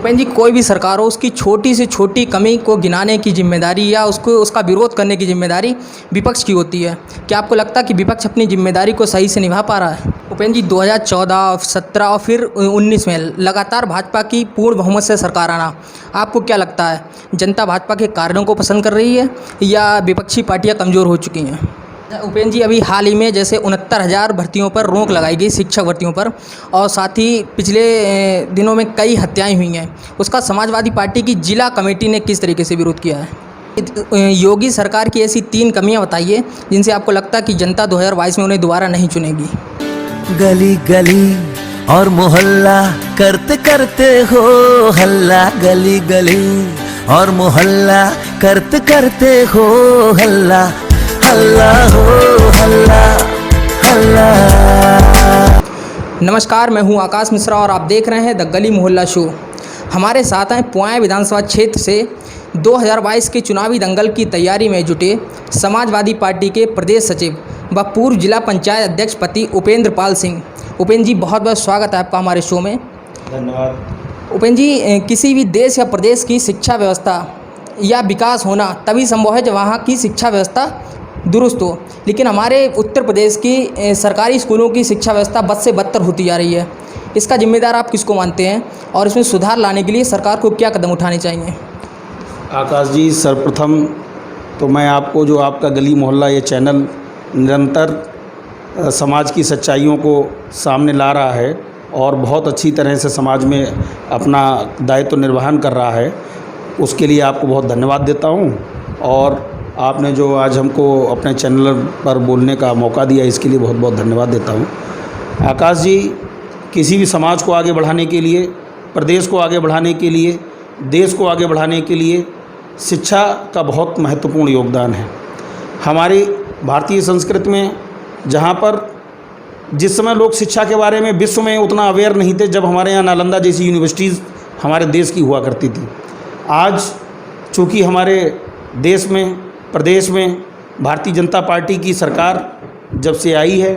उपेंद्र जी, कोई भी सरकार हो उसकी छोटी से छोटी कमी को गिनाने की जिम्मेदारी या उसका विरोध करने की जिम्मेदारी विपक्ष की होती है। क्या आपको लगता है कि विपक्ष अपनी जिम्मेदारी को सही से निभा पा रहा है? उपेंद्र जी, 2014, 17 और फिर 19 में लगातार भाजपा की पूर्ण बहुमत से सरकार आना, आपको क्या लगता है जनता भाजपा के कार्यों को पसंद कर रही है या विपक्षी पार्टियाँ कमज़ोर हो चुकी हैं? उपेंद्र जी, अभी हाल ही में जैसे 69,000 भर्तियों पर रोक लगाई गई, शिक्षक भर्तियों पर, और साथ ही पिछले दिनों में कई हत्याएं हुई हैं, उसका समाजवादी पार्टी की जिला कमेटी ने किस तरीके से विरोध किया है? योगी सरकार की ऐसी 3 कमियां बताइए जिनसे आपको लगता है कि जनता 2022 में उन्हें दोबारा नहीं चुनेगी। गली गली और मोहल्ला करते करते हो हल्ला, गली गली और मोहल्ला करते करते हो हल्ला, हल्ला हो हल्ला हल्ला। नमस्कार, मैं हूं आकाश मिश्रा और आप देख रहे हैं द गली मोहल्ला शो। हमारे साथ हैं पुआएं विधानसभा क्षेत्र से 2022 के चुनावी दंगल की तैयारी में जुटे समाजवादी पार्टी के प्रदेश सचिव व पूर्व जिला पंचायत अध्यक्ष पति उपेंद्र पाल सिंह। उपेंद्र जी, बहुत बहुत स्वागत है आपका हमारे शो में। धन्यवाद। उपेंद्र जी, किसी भी देश या प्रदेश की शिक्षा व्यवस्था या विकास होना तभी संभव है जब वहाँ की शिक्षा व्यवस्था दुरुस्त हो, लेकिन हमारे उत्तर प्रदेश की सरकारी स्कूलों की शिक्षा व्यवस्था बद से बदतर होती जा रही है। इसका जिम्मेदार आप किसको मानते हैं और इसमें सुधार लाने के लिए सरकार को क्या कदम उठाने चाहिए? आकाश जी, सर्वप्रथम तो मैं आपको, जो आपका गली मोहल्ला ये चैनल निरंतर समाज की सच्चाइयों को सामने ला रहा है और बहुत अच्छी तरह से समाज में अपना दायित्व निर्वहन कर रहा है, उसके लिए आपको बहुत धन्यवाद देता हूँ। और आपने जो आज हमको अपने चैनल पर बोलने का मौका दिया, इसके लिए बहुत बहुत धन्यवाद देता हूँ। आकाश जी, किसी भी समाज को आगे बढ़ाने के लिए, प्रदेश को आगे बढ़ाने के लिए, देश को आगे बढ़ाने के लिए शिक्षा का बहुत महत्वपूर्ण योगदान है। हमारी भारतीय संस्कृति में, जहाँ पर जिस समय लोग शिक्षा के बारे में विश्व में उतना अवेयर नहीं थे, जब हमारे यहाँ नालंदा जैसी यूनिवर्सिटीज़ हमारे देश की हुआ करती थी, आज चूँकि हमारे देश में, प्रदेश में भारतीय जनता पार्टी की सरकार जब से आई है,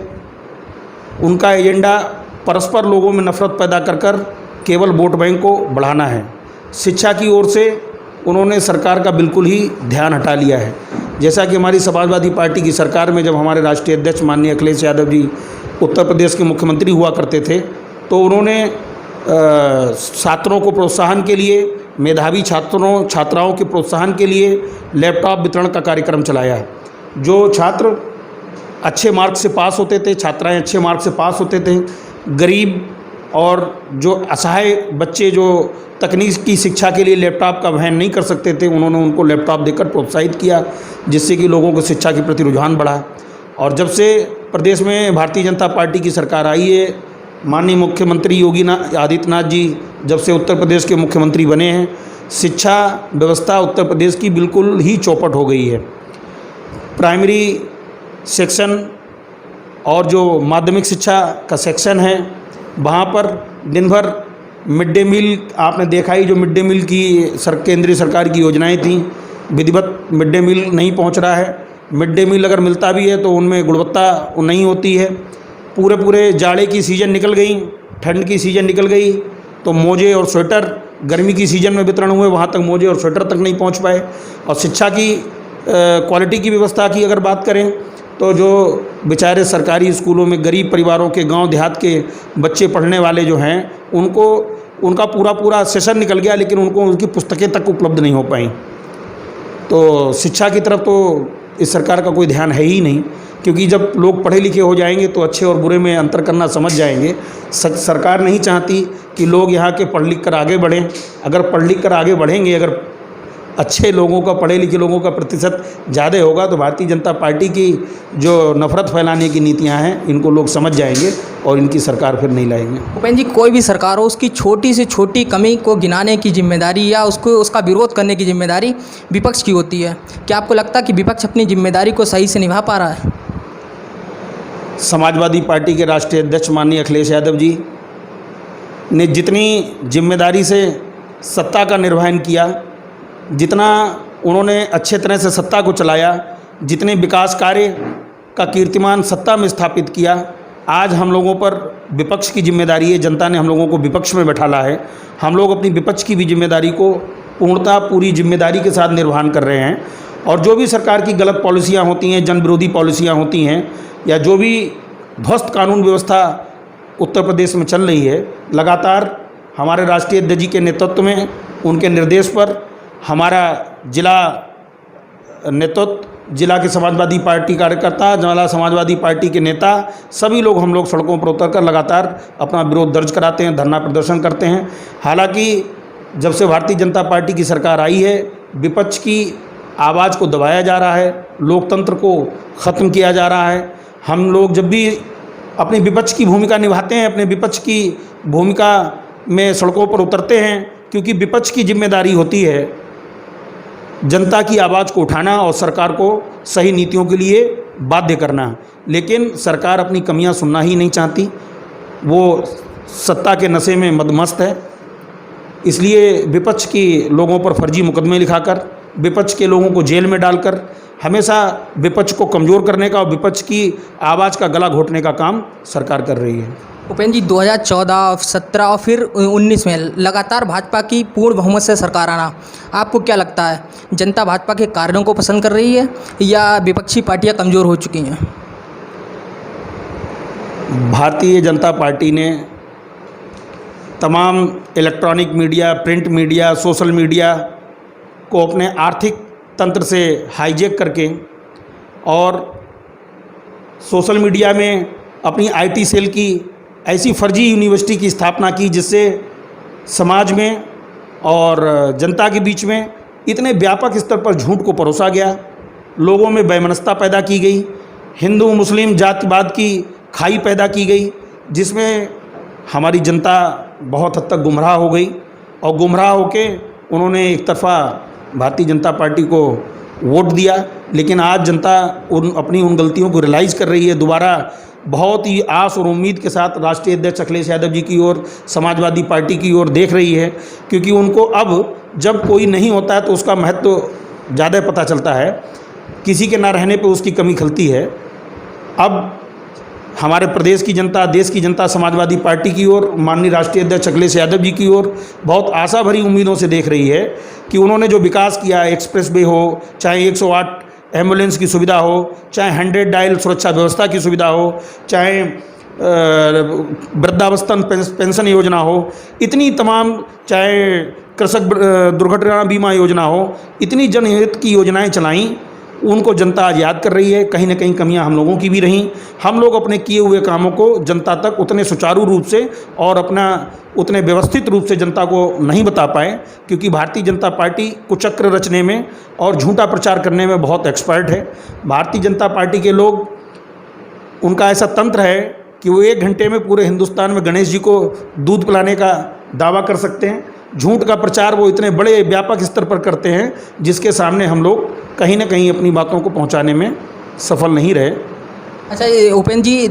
उनका एजेंडा परस्पर लोगों में नफरत पैदा कर कर केवल वोट बैंक को बढ़ाना है। शिक्षा की ओर से उन्होंने सरकार का बिल्कुल ही ध्यान हटा लिया है। जैसा कि हमारी समाजवादी पार्टी की सरकार में जब हमारे राष्ट्रीय अध्यक्ष माननीय अखिलेश यादव जी उत्तर प्रदेश के मुख्यमंत्री हुआ करते थे, तो उन्होंने छात्रों को प्रोत्साहन के लिए, मेधावी छात्राओं के प्रोत्साहन के लिए लैपटॉप वितरण का कार्यक्रम चलाया। जो छात्र अच्छे मार्क से पास होते थे, छात्राएं अच्छे मार्क से पास होते थे, गरीब और जो असहाय बच्चे जो तकनीक की शिक्षा के लिए लैपटॉप का वहन नहीं कर सकते थे, उन्होंने उनको लैपटॉप देकर प्रोत्साहित किया, जिससे कि लोगों को शिक्षा के प्रति रुझान बढ़ा। और जब से प्रदेश में भारतीय जनता पार्टी की सरकार आई है, माननीय मुख्यमंत्री योगी आदित्यनाथ जी जब से उत्तर प्रदेश के मुख्यमंत्री बने हैं, शिक्षा व्यवस्था उत्तर प्रदेश की बिल्कुल ही चौपट हो गई है। प्राइमरी सेक्शन और जो माध्यमिक शिक्षा का सेक्शन है, वहाँ पर दिन भर मिड डे मील, आपने देखा ही, जो मिड डे मील की केंद्रीय सरकार की योजनाएं थी, विधिवत मिड डे मील नहीं पहुँच रहा है। मिड डे मील अगर मिलता भी है तो उनमें गुणवत्ता नहीं होती है। पूरे जाड़े की सीज़न निकल गई, ठंड की सीज़न निकल गई, तो मोजे और स्वेटर गर्मी की सीज़न में वितरण हुए, वहाँ तक मोजे और स्वेटर तक नहीं पहुँच पाए। और शिक्षा की क्वालिटी की व्यवस्था की अगर बात करें, तो जो बेचारे सरकारी स्कूलों में गरीब परिवारों के, गांव देहात के बच्चे पढ़ने वाले जो हैं, उनको उनका पूरा सेशन निकल गया, लेकिन उनको उनकी पुस्तकें तक उपलब्ध नहीं हो पाई। तो शिक्षा की तरफ तो इस सरकार का कोई ध्यान है ही नहीं, क्योंकि जब लोग पढ़े लिखे हो जाएंगे तो अच्छे और बुरे में अंतर करना समझ जाएंगे। सरकार नहीं चाहती कि लोग यहाँ के पढ़ लिख कर आगे बढ़ें। अगर पढ़ लिख कर आगे बढ़ेंगे, अगर अच्छे लोगों का, पढ़े लिखे लोगों का प्रतिशत ज़्यादा होगा, तो भारतीय जनता पार्टी की जो नफरत फैलाने की नीतियाँ हैं, इनको लोग समझ जाएंगे और इनकी सरकार फिर नहीं लाएंगे। उपेंद्र जी, कोई भी सरकार हो उसकी छोटी से छोटी कमी को गिनाने की जिम्मेदारी या उसका विरोध करने की जिम्मेदारी विपक्ष की होती है। क्या आपको लगता है कि विपक्ष अपनी जिम्मेदारी को सही से निभा पा रहा है? समाजवादी पार्टी के राष्ट्रीय अध्यक्ष माननीय अखिलेश यादव जी ने जितनी जिम्मेदारी से सत्ता का निर्वहन किया, जितना उन्होंने अच्छे तरह से सत्ता को चलाया, जितने विकास कार्य का कीर्तिमान सत्ता में स्थापित किया, आज हम लोगों पर विपक्ष की जिम्मेदारी है। जनता ने हम लोगों को विपक्ष में बैठाला है। हम लोग अपनी विपक्ष की भी जिम्मेदारी को पूर्णतः पूरी जिम्मेदारी के साथ निर्वहन कर रहे हैं। और जो भी सरकार की गलत पॉलिसियां होती हैं, जन विरोधी पॉलिसियां होती हैं, या जो भी ध्वस्त कानून व्यवस्था उत्तर प्रदेश में चल रही है, लगातार हमारे राष्ट्रीय अध्यक्ष जी के नेतृत्व में, उनके निर्देश पर हमारा जिला नेतृत्व, जिला के समाजवादी पार्टी कार्यकर्ता, जिला समाजवादी पार्टी के नेता, सभी लोग हम लोग सड़कों पर उतरकर लगातार अपना विरोध दर्ज कराते हैं, धरना प्रदर्शन करते हैं। हालांकि जब से भारतीय जनता पार्टी की सरकार आई है, विपक्ष की आवाज़ को दबाया जा रहा है, लोकतंत्र को ख़त्म किया जा रहा है। हम लोग जब भी अपनी विपक्ष की भूमिका निभाते हैं, अपने विपक्ष की भूमिका में सड़कों पर उतरते हैं, क्योंकि विपक्ष की जिम्मेदारी होती है जनता की आवाज़ को उठाना और सरकार को सही नीतियों के लिए बाध्य करना। लेकिन सरकार अपनी कमियां सुनना ही नहीं चाहती, वो सत्ता के नशे में मदमस्त है। इसलिए विपक्ष की लोगों पर फर्जी मुकदमे लिखाकर, विपक्ष के लोगों को जेल में डालकर हमेशा विपक्ष को कमज़ोर करने का और विपक्ष की आवाज़ का गला घोटने का काम सरकार कर रही है। उपेंद्र जी, 2014, 17 और फिर 19 में लगातार भाजपा की पूर्ण बहुमत से सरकार आना, आपको क्या लगता है, जनता भाजपा के कार्यों को पसंद कर रही है या विपक्षी पार्टियां कमज़ोर हो चुकी हैं? भारतीय जनता पार्टी ने तमाम electronic media, print media, social media को अपने आर्थिक तंत्र से हाईजैक करके और सोशल मीडिया में अपनी आईटी सेल की ऐसी फर्जी यूनिवर्सिटी की स्थापना की, जिससे समाज में और जनता के बीच में इतने व्यापक स्तर पर झूठ को परोसा गया, लोगों में वैमनस्यता पैदा की गई, हिंदू मुस्लिम जातिवाद की खाई पैदा की गई, जिसमें हमारी जनता बहुत हद तक गुमराह हो गई। और गुमराह होके उन्होंने एक तरफा भारतीय जनता पार्टी को वोट दिया। लेकिन आज जनता अपनी उन गलतियों को रियलाइज़ कर रही है, दोबारा बहुत ही आस और उम्मीद के साथ राष्ट्रीय अध्यक्ष अखिलेश यादव जी की ओर, समाजवादी पार्टी की ओर देख रही है। क्योंकि उनको अब जब कोई नहीं होता है तो उसका महत्व ज़्यादा पता चलता है, किसी के ना रहने पर उसकी कमी खलती है। अब हमारे प्रदेश की जनता, देश की जनता समाजवादी पार्टी की ओर, माननीय राष्ट्रीय अध्यक्ष अखिलेश यादव जी की ओर बहुत आशा भरी उम्मीदों से देख रही है कि उन्होंने जो विकास किया, एक्सप्रेस वे हो, चाहे 108 एम्बुलेंस की सुविधा हो, चाहे 100 डायल सुरक्षा व्यवस्था की सुविधा हो, चाहे वृद्धावस्था पेंशन योजना हो, इतनी तमाम, चाहे कृषक दुर्घटना बीमा योजना हो, इतनी जनहित की योजनाएं चलाईं, उनको जनता आज याद कर रही है। कहीं ना कहीं कमियां हम लोगों की भी रहीं। हम लोग अपने किए हुए कामों को जनता तक उतने सुचारू रूप से और अपना उतने व्यवस्थित रूप से जनता को नहीं बता पाए, क्योंकि भारतीय जनता पार्टी कुचक्र रचने में और झूठा प्रचार करने में बहुत एक्सपर्ट है। भारतीय जनता पार्टी के लोग, उनका ऐसा तंत्र है कि वो 1 घंटे में पूरे हिंदुस्तान में गणेश जी को दूध पिलाने का दावा कर सकते हैं। झूठ का प्रचार वो इतने बड़े व्यापक स्तर पर करते हैं, जिसके सामने हम लोग कहीं ना कहीं अपनी बातों को पहुंचाने में सफल नहीं रहे। अच्छा, उपेंद्र जी,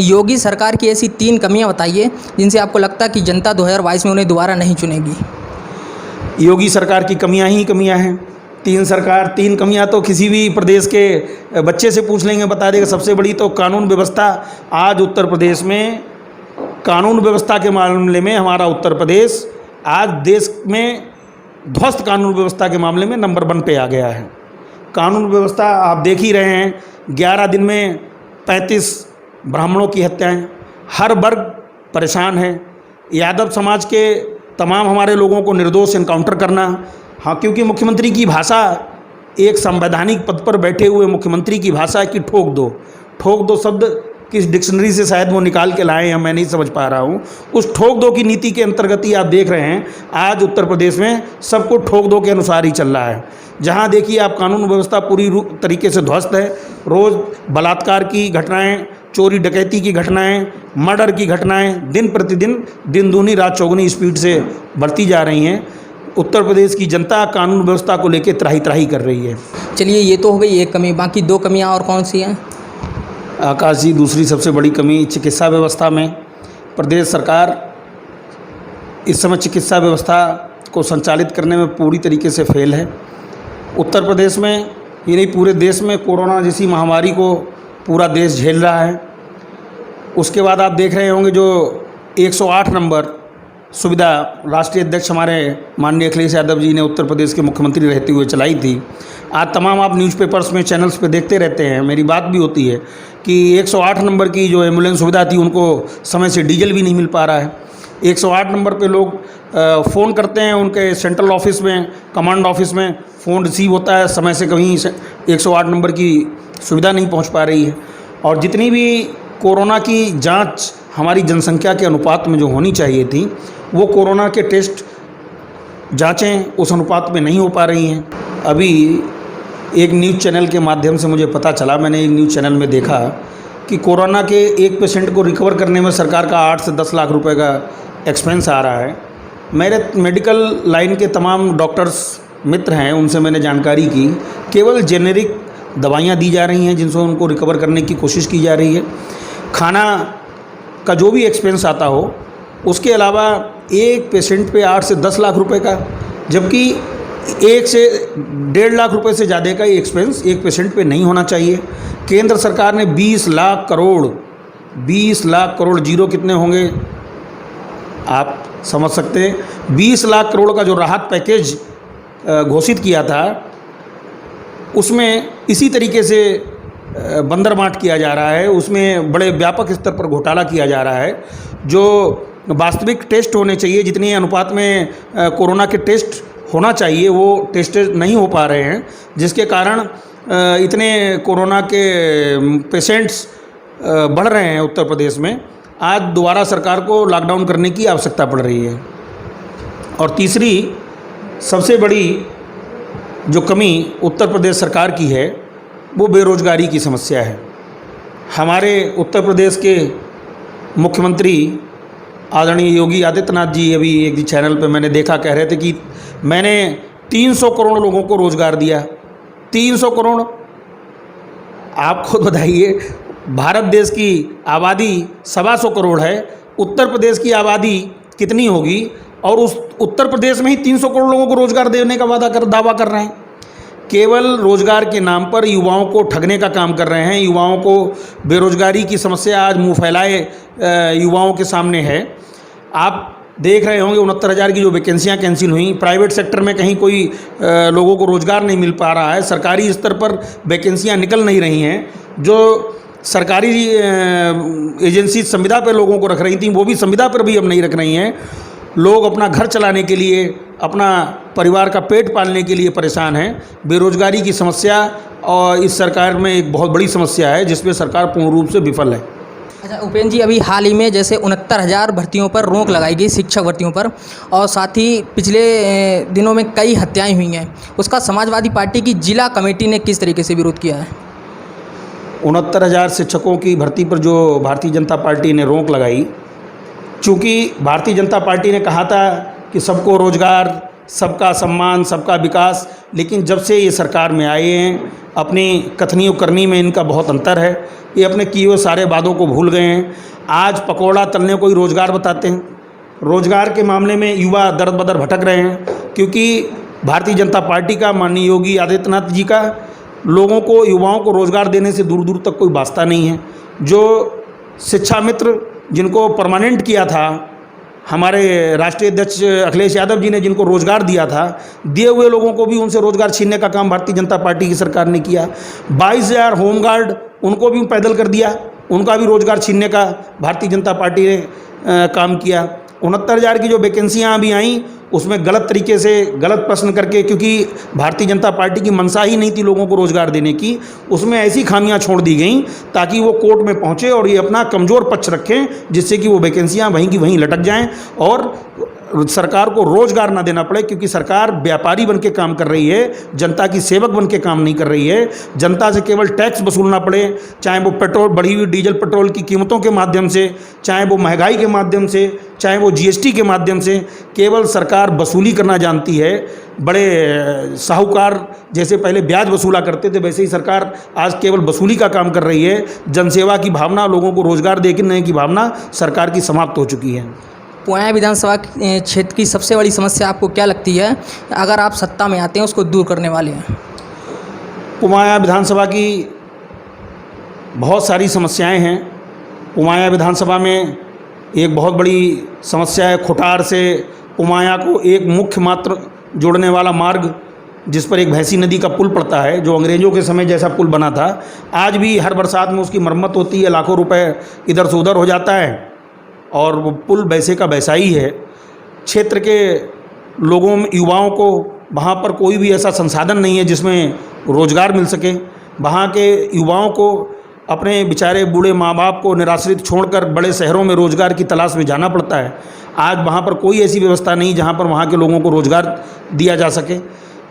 योगी सरकार की ऐसी 3 कमियां बताइए जिनसे आपको लगता है कि जनता 2022 में उन्हें दोबारा नहीं चुनेगी। योगी सरकार की कमियां ही कमियां हैं। 3 कमियां तो किसी भी प्रदेश के बच्चे से पूछ लेंगे, बता देगा। सबसे बड़ी तो कानून व्यवस्था। आज उत्तर प्रदेश में कानून व्यवस्था के मामले में हमारा उत्तर प्रदेश आज देश में ध्वस्त कानून व्यवस्था के मामले में नंबर 1 पे आ गया है। कानून व्यवस्था आप देख ही रहे हैं, 11 दिन में 35 ब्राह्मणों की हत्याएं, हर वर्ग परेशान है। यादव समाज के तमाम हमारे लोगों को निर्दोष इनकाउंटर करना। हाँ, क्योंकि मुख्यमंत्री की भाषा, एक संवैधानिक पद पर बैठे हुए मुख्यमंत्री की भाषा है कि ठोक दो। ठोक दो शब्द किस डिक्शनरी से शायद वो निकाल के लाए हैं, मैं नहीं समझ पा रहा हूँ। उस ठोक दो की नीति के अंतर्गत ही आप देख रहे हैं आज उत्तर प्रदेश में सबको ठोक दो के अनुसार ही चल रहा है। जहाँ देखिए आप कानून व्यवस्था पूरी तरीके से ध्वस्त है। रोज़ बलात्कार की घटनाएं, चोरी डकैती की घटनाएं, मर्डर की घटनाएं दिन प्रतिदिन, दिन दूनी रात चौगुनी स्पीड से बढ़ती जा रही हैं। उत्तर प्रदेश की जनता कानून व्यवस्था को लेकर त्राही त्राही कर रही है। चलिए, ये तो हो गई एक कमी, बाकी 2 कमियाँ और कौन सी हैं? आकाश जी, दूसरी सबसे बड़ी कमी चिकित्सा व्यवस्था में। प्रदेश सरकार इस समय चिकित्सा व्यवस्था को संचालित करने में पूरी तरीके से फेल है। उत्तर प्रदेश में ही नहीं, पूरे देश में कोरोना जैसी महामारी को पूरा देश झेल रहा है। उसके बाद आप देख रहे होंगे जो 108 नंबर सुविधा राष्ट्रीय अध्यक्ष हमारे माननीय अखिलेश यादव जी ने उत्तर प्रदेश के मुख्यमंत्री रहते हुए चलाई थी। आज तमाम आप न्यूज़पेपर्स में, चैनल्स पे देखते रहते हैं, मेरी बात भी होती है कि 108 नंबर की जो एम्बुलेंस सुविधा थी उनको समय से डीजल भी नहीं मिल पा रहा है। 108 नंबर पे लोग फ़ोन करते हैं, उनके सेंट्रल ऑफिस में, कमांड ऑफिस में फ़ोन रिसीव होता है, समय से कहीं 108 नंबर की सुविधा नहीं पहुंच पा रही है। और जितनी भी कोरोना की जांच हमारी जनसंख्या के अनुपात में जो होनी चाहिए थी, वो कोरोना के टेस्ट जांचें उस अनुपात में नहीं हो पा रही हैं। अभी एक न्यूज़ चैनल के माध्यम से मुझे पता चला, मैंने एक न्यूज़ चैनल में देखा कि कोरोना के एक पेशेंट को रिकवर करने में सरकार का 8 से 10 लाख रुपए का एक्सपेंस आ रहा है। मेरे मेडिकल लाइन के तमाम डॉक्टर्स मित्र हैं, उनसे मैंने जानकारी की, केवल जेनेरिक दवाइयाँ दी जा रही हैं जिनसे उनको रिकवर करने की कोशिश की जा रही है। खाना का जो भी एक्सपेंस आता हो, उसके अलावा एक पेशेंट पे 8 से 10 लाख रुपए का, जबकि 1 से 1.5 लाख रुपए से ज़्यादा का ही एक्सपेंस एक पेशेंट पे नहीं होना चाहिए। केंद्र सरकार ने 20 लाख करोड़, जीरो कितने होंगे आप समझ सकते हैं, 20 लाख करोड़ का जो राहत पैकेज घोषित किया था, उसमें इसी तरीके से बंदरबांट किया जा रहा है, उसमें बड़े व्यापक स्तर पर घोटाला किया जा रहा है। जो वास्तविक टेस्ट होने चाहिए, जितनी अनुपात में कोरोना के टेस्ट होना चाहिए, वो टेस्ट नहीं हो पा रहे हैं, जिसके कारण इतने कोरोना के पेशेंट्स बढ़ रहे हैं उत्तर प्रदेश में। आज दोबारा सरकार को लॉकडाउन करने की आवश्यकता पड़ रही है। और तीसरी सबसे बड़ी जो कमी उत्तर प्रदेश सरकार की है, वो बेरोजगारी की समस्या है। हमारे उत्तर प्रदेश के मुख्यमंत्री आदरणीय योगी आदित्यनाथ जी अभी एक चैनल पे मैंने देखा, कह रहे थे कि मैंने 300 करोड़ लोगों को रोज़गार दिया। 300 करोड़, आप खुद बताइए, भारत देश की आबादी 125 करोड़ है, उत्तर प्रदेश की आबादी कितनी होगी, और उस उत्तर प्रदेश में ही 300 करोड़ लोगों को रोज़गार देने का दावा कर रहे हैं। केवल रोज़गार के नाम पर युवाओं को ठगने का काम कर रहे हैं। युवाओं को बेरोज़गारी की समस्या आज मुँह फैलाए युवाओं के सामने है। आप देख रहे होंगे 69,000 की जो वैकेंसियाँ कैंसिल हुई, प्राइवेट सेक्टर में कहीं कोई लोगों को रोज़गार नहीं मिल पा रहा है, सरकारी स्तर पर वैकेंसियाँ निकल नहीं रही हैं। जो सरकारी एजेंसी संविदा पर लोगों को रख रही थी, वो भी संविदा पर भी अब नहीं रख रही हैं। लोग अपना घर चलाने के लिए, अपना परिवार का पेट पालने के लिए परेशान हैं। बेरोज़गारी की समस्या और इस सरकार में एक बहुत बड़ी समस्या है, जिसमें सरकार पूर्ण रूप से विफल है। अच्छा उपेंद्र जी, अभी हाल ही में जैसे 69,000 भर्तियों पर रोक लगाई गई, शिक्षक भर्तियों पर, और साथ ही पिछले दिनों में कई हत्याएं हुई हैं, उसका समाजवादी पार्टी की जिला कमेटी ने किस तरीके से विरोध किया है? 69,000 शिक्षकों की भर्ती पर जो भारतीय जनता पार्टी ने रोक लगाई, चूँकि भारतीय जनता पार्टी ने कहा था कि सबको रोज़गार, सबका सम्मान, सबका विकास, लेकिन जब से ये सरकार में आए हैं, अपनी कथनी और करनी में इनका बहुत अंतर है। ये अपने किए हुए सारे वादों को भूल गए हैं। आज पकौड़ा तलने को ही रोज़गार बताते हैं। रोज़गार के मामले में युवा दर बदर भटक रहे हैं, क्योंकि भारतीय जनता पार्टी का, माननीय योगी आदित्यनाथ जी का, लोगों को, युवाओं को रोज़गार देने से दूर दूर तक कोई वास्ता नहीं है। जो शिक्षा मित्र जिनको परमानेंट किया था, हमारे राष्ट्रीय अध्यक्ष अखिलेश यादव जी ने जिनको रोज़गार दिया था, दिए हुए लोगों को भी उनसे रोज़गार छीनने का काम भारतीय जनता पार्टी की सरकार ने किया। 22,000 होमगार्ड, उनको भी पैदल कर दिया, उनका भी रोज़गार छीनने का भारतीय जनता पार्टी ने काम किया। 69,000 की जो वैकेंसियाँ अभी आईं, उसमें गलत तरीके से गलत प्रश्न करके, क्योंकि भारतीय जनता पार्टी की मंशा ही नहीं थी लोगों को रोज़गार देने की, उसमें ऐसी खामियां छोड़ दी गई ताकि वो कोर्ट में पहुंचे और ये अपना कमज़ोर पक्ष रखें, जिससे कि वो वैकेंसियां वहीं की वहीं लटक जाएं और सरकार को रोज़गार ना देना पड़े। क्योंकि सरकार व्यापारी बन के काम कर रही है, जनता की सेवक बन के काम नहीं कर रही है। जनता से केवल टैक्स वसूलना पड़े, चाहे वो पेट्रोल, बढ़ी हुई डीजल पेट्रोल की कीमतों के माध्यम से, चाहे वो महंगाई के माध्यम से, चाहे वो जीएसटी के माध्यम से, केवल सरकार वसूली करना जानती है। बड़े साहूकार जैसे पहले ब्याज वसूला करते थे, वैसे ही सरकार आज केवल वसूली का काम कर रही है। जनसेवा की भावना, लोगों को रोज़गार देने की भावना सरकार की समाप्त हो चुकी है। पुआया विधानसभा क्षेत्र की सबसे बड़ी समस्या आपको क्या लगती है, अगर आप सत्ता में आते हैं, उसको दूर करने वाले हैं? पुआया विधानसभा की बहुत सारी समस्याएं हैं, पुमाया विधानसभा में एक बहुत बड़ी समस्या है। खुटार से पुमाया को एक मुख्य मात्र जोड़ने वाला मार्ग, जिस पर एक भैंसी नदी का पुल पड़ता है, जो अंग्रेज़ों के समय जैसा पुल बना था, आज भी हर बरसात में उसकी मरम्मत होती है, लाखों रुपए इधर से उधर हो जाता है और वो पुल वैसे का वैसा ही है। क्षेत्र के लोगों में, युवाओं को वहाँ पर कोई भी ऐसा संसाधन नहीं है जिसमें रोज़गार मिल सके। वहाँ के युवाओं को अपने बेचारे बूढ़े माँ बाप को निराश्रित छोड़कर बड़े शहरों में रोज़गार की तलाश में जाना पड़ता है। आज वहाँ पर कोई ऐसी व्यवस्था नहीं जहाँ पर वहाँ के लोगों को रोज़गार दिया जा सके।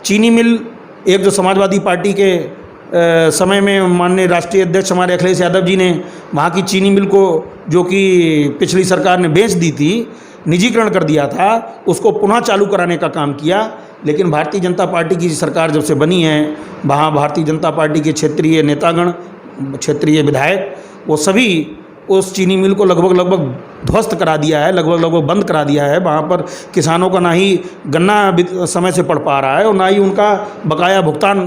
चीनी मिल, एक जो समाजवादी पार्टी के समय में माननीय राष्ट्रीय अध्यक्ष हमारे अखिलेश यादव जी ने वहाँ की चीनी मिल को, जो कि पिछली सरकार ने बेच दी थी, निजीकरण कर दिया था, उसको पुनः चालू कराने का काम किया। लेकिन भारतीय जनता पार्टी की सरकार जब से बनी है, वहाँ भारतीय जनता पार्टी के क्षेत्रीय नेतागण, क्षेत्रीय विधायक, वो सभी उस चीनी मिल को लगभग ध्वस्त करा दिया है, लगभग बंद करा दिया है। वहाँ पर किसानों का ना ही गन्ना समय से पड़ पा रहा है और ना ही उनका बकाया भुगतान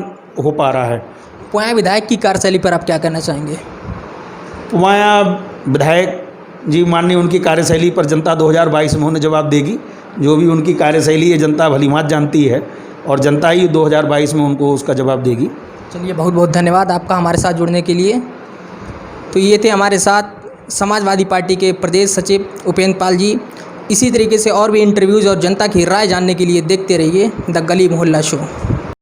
हो पा रहा है। पुमाया विधायक की कार्यशैली पर आप क्या कहना चाहेंगे? पुमाया विधायक जी, माननीय उनकी कार्यशैली पर जनता 2022 में उन्हें जवाब देगी। जो भी उनकी कार्यशैली है जनता भलीभांति जानती है और जनता ही 2022 में उनको उसका जवाब देगी। चलिए, बहुत बहुत धन्यवाद आपका हमारे साथ जुड़ने के लिए। तो ये थे हमारे साथ समाजवादी पार्टी के प्रदेश सचिव उपेंद्र पाल जी। इसी तरीके से और भी इंटरव्यूज़ और जनता की राय जानने के लिए देखते रहिए द गली मोहल्ला शो।